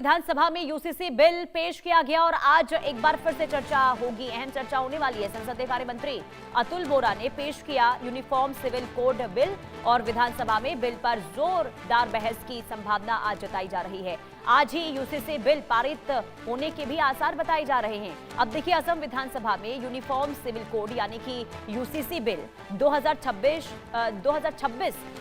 विधानसभा में UCC bill पेश किया गया और आज एक बार फिर से चर्चा होगी, अहम चर्चा होने वाली है। संसदीय कार्य मंत्री अतुल बोरा ने पेश किया यूनिफॉर्म सिविल कोड बिल और विधानसभा में बिल पर जोरदार बहस की संभावना आज जताई जा रही है। आज ही यूसीसी बिल पारित होने के भी आसार बताए जा रहे हैं। अब देखिए, असम विधानसभा में यूनिफॉर्म सिविल कोड यानी कि यूसीसी बिल 2026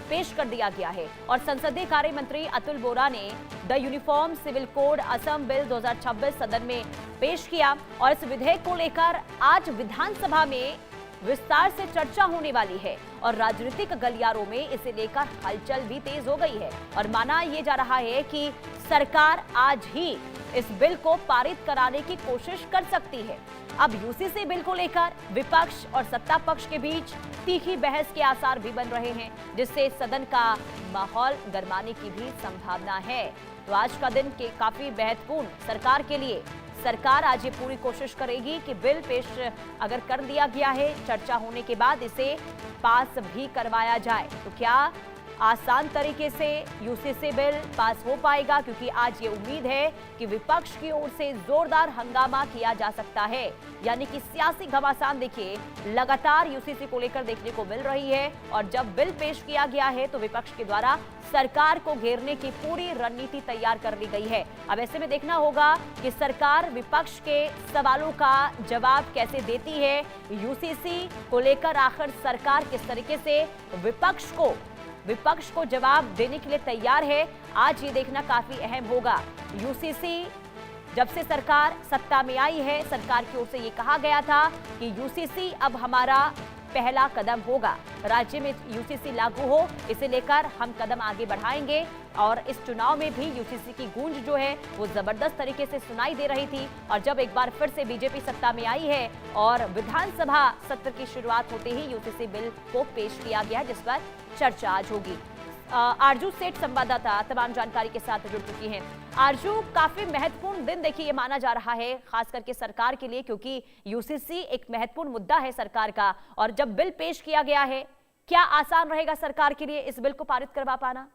पेश कर दिया गया है और संसदीय कार्य मंत्री अतुल बोरा ने the uniform civil code Assam bill 2026 सदन में पेश किया और इस विधेयक को लेकर आज विधानसभा में विस्तार से चर्चा होने वाली है और राजनीतिक गलियारों में इसे लेकर हलचल भी तेज हो गई है और माना यह जा रहा है कि सरकार आज ही इस बिल को पारित कराने की कोशिश कर सकती है। अब यूसीसी बिल को लेकर विपक्ष और सत्ता पक्ष के बीच तीखी बहस के आसार भी बन रहे हैं, जिससे सदन का माहौल गरमाने की भी संभावना है। तो आज का दिन के काफी महत्वपूर्ण सरकार के लिए। सरकार आज ये पूरी कोशिश करेगी कि बिल पेश अगर कर दिया गया है, चर्चा होने के बाद इसे पास भी करवाया जाए तो क्या आसान तरीके से यूसीसी बिल पास हो पाएगा, क्योंकि आज ये उम्मीद है कि विपक्ष की ओर से जोरदार हंगामा किया जा सकता है। यानी कि सियासी घमासान देखिए लगातार यूसीसी को लेकर देखने को मिल रही है और जब बिल पेश किया गया है तो विपक्ष के द्वारा सरकार को घेरने की पूरी रणनीति तैयार कर ली गई है। अब ऐसे में देखना होगा कि सरकार विपक्ष के सवालों का जवाब कैसे देती है। यूसीसी को लेकर आखिर सरकार किस तरीके से विपक्ष को जवाब देने के लिए तैयार है, आज ये देखना काफी अहम होगा। यूसीसी जब से सरकार सत्ता में आई है, सरकार की ओर से ये कहा गया था कि यूसीसी अब हमारा पहला कदम होगा, राज्य में यूसीसी लागू हो, इसे लेकर हम कदम आगे बढ़ाएंगे। और इस चुनाव में भी यूसीसी की गूंज जो है वो जबरदस्त तरीके से सुनाई दे रही थी और जब एक बार फिर से बीजेपी सत्ता में आई है और विधानसभा सत्र की शुरुआत होते ही यूसीसी बिल को पेश किया गया, जिस पर चर्चा आज होगी। आरजू सेठ संवाददाता तमाम जानकारी के साथ जुड़ चुकी हैं। आरजू, काफी महत्वपूर्ण दिन देखिए ये माना जा रहा है, खास करके सरकार के लिए, क्योंकि यूसीसी एक महत्वपूर्ण मुद्दा है सरकार का और जब बिल पेश किया गया है, क्या आसान रहेगा सरकार के लिए इस बिल को पारित करवा पाना?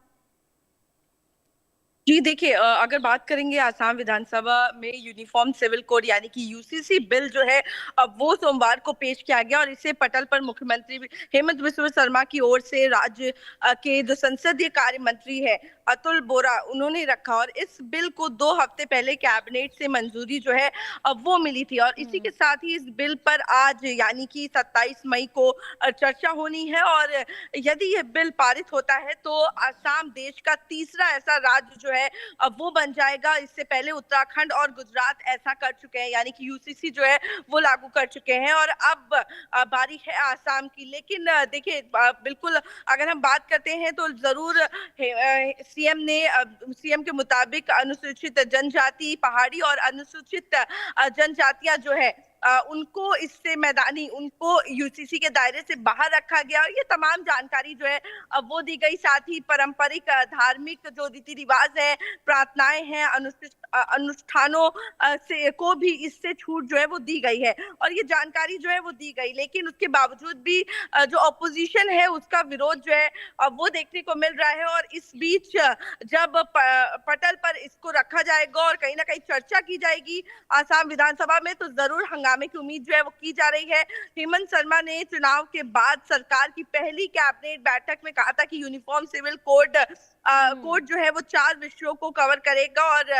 जी देखिए, अगर बात करेंगे आसाम विधानसभा में यूनिफॉर्म सिविल कोड यानी कि यूसीसी बिल जो है अब वो सोमवार को पेश किया गया और इसे पटल पर मुख्यमंत्री हेमंत बिस्वा शर्मा की ओर से राज्य के जो संसदीय कार्य मंत्री है अतुल बोरा उन्होंने रखा और इस बिल को 2 हफ्ते पहले कैबिनेट से मंजूरी जो है अब वो मिली थी और इसी के साथ ही इस बिल पर आज यानी कि 27 मई को चर्चा होनी है और यदि यह बिल पारित होता है तो आसाम देश का तीसरा ऐसा राज्य जो है अब वो बन जाएगा। इससे पहले उत्तराखंड और गुजरात ऐसा कर चुके हैं, यानी कि यूसीसी जो है वो लागू कर चुके हैं और अब बारी है आसाम की। लेकिन देखिए, बिल्कुल अगर हम बात करते हैं तो जरूर सीएम के मुताबिक अनुसूचित जनजाति, पहाड़ी और अनुसूचित जनजातियां जो है उनको इससे उनको यूसीसी के दायरे से बाहर रखा गया और ये तमाम जानकारी जो है वो दी गई। साथ ही पारंपरिक धार्मिक जो रीति रिवाज है, प्रार्थनाएं हैं, अनुष्ठानों से को भी इससे छूट जो है वो दी गई है और ये जानकारी जो है वो दी गई। लेकिन उसके बावजूद भी जो ऑपोजिशन है उसका विरोध जो है वो देखने को मिल रहा है और इस बीच जब पटल पर इसको रखा जाएगा और कहीं ना कहीं चर्चा की जाएगी आसाम विधानसभा में, तो जरूर हंगामे की उम्मीद जो है वो की जा रही है। हेमंत शर्मा ने चुनाव के बाद सरकार की पहली कैबिनेट बैठक में कहा था कि यूनिफॉर्म सिविल कोड जो है वो 4 विषयों को कवर करेगा और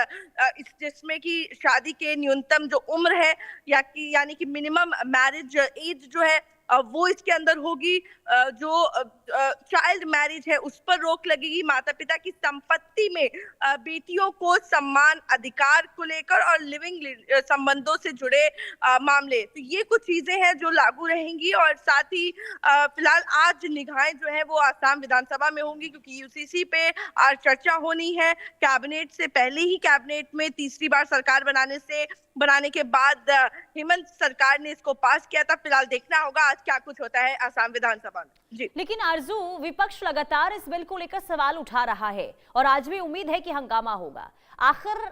जिसमें कि शादी के न्यूनतम जो उम्र है यानी कि मिनिमम मैरिज एज जो है वो इसके अंदर होगी, जो चाइल्ड मैरिज है उस पर रोक लगेगी, माता पिता की संपत्ति में बेटियों को सम्मान अधिकार को लेकर और लिविंग संबंधों से जुड़े मामले, तो ये कुछ चीजें हैं जो लागू रहेंगी। और साथ ही फिलहाल आज निगाहें जो है वो आसाम विधानसभा में होंगी क्योंकि यूसीसी पे आज चर्चा होनी है। कैबिनेट से पहले ही कैबिनेट में तीसरी बार सरकार बनाने के बाद हेमंत सरकार ने इसको पास किया था। फिलहाल देखना होगा आज क्या कुछ होता है आसाम विधानसभा में। जी, लेकिन आरजू, विपक्ष लगातार इस बिल को लेकर सवाल उठा रहा है और आज भी उम्मीद है कि हंगामा होगा। आखिर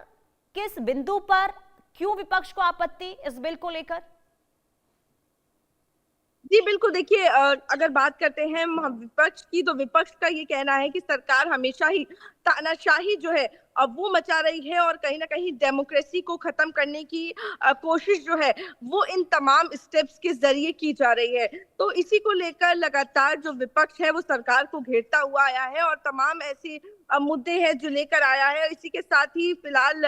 किस बिंदु पर क्यों विपक्ष को आपत्ति इस बिल को लेकर? जी बिल्कुल, देखिए अगर बात करते हैं विपक्ष की, तो विपक्ष का ये कहना है कि सरकार हमेशा ही तानाशाही जो है अब वो मचा रही है और कहीं ना कहीं डेमोक्रेसी को खत्म करने की कोशिश जो है वो इन तमाम स्टेप्स के जरिए की जा रही है। तो इसी को लेकर लगातार जो विपक्ष है वो सरकार को घेरता हुआ आया है और तमाम ऐसी मुद्दे हैं जो लेकर आया है। इसी के साथ ही फिलहाल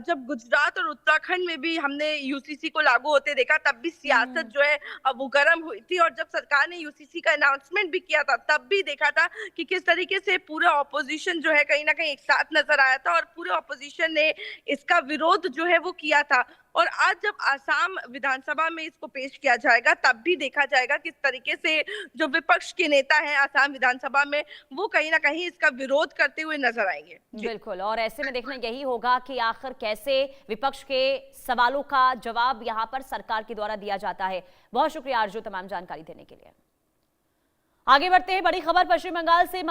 जब गुजरात और उत्तराखंड में भी हमने यूसीसी को लागू होते देखा, तब भी सियासत जो है वो गर्म हुई थी। और जब सरकार ने यूसीसी का अनाउंसमेंट भी किया था, तब भी देखा था कि किस तरीके से पूरा ऑपोजिशन जो है कहीं ना कहीं एक साथ नजर आया था और पूरे ऑपोजिशन ने इसका विरोध जो है वो किया था। और आज जब आसाम विधानसभा में इसको पेश किया जाएगा, तब भी देखा जाएगा किस तरीके से जो विपक्ष के नेता हैं आसाम विधानसभा में, वो कहीं ना कहीं इसका विरोध करते हुए नजर आएंगे। बिल्कुल, और ऐसे में देखना यही होगा कि आखिर कैसे विपक्ष के सवालों का जवाब यहां पर सरकार के द्वारा दिया जाता है। बहुत शुक्रिया आरजू तमाम जानकारी देने के लिए। आगे बढ़ते हैं, बड़ी खबर पश्चिम बंगाल से।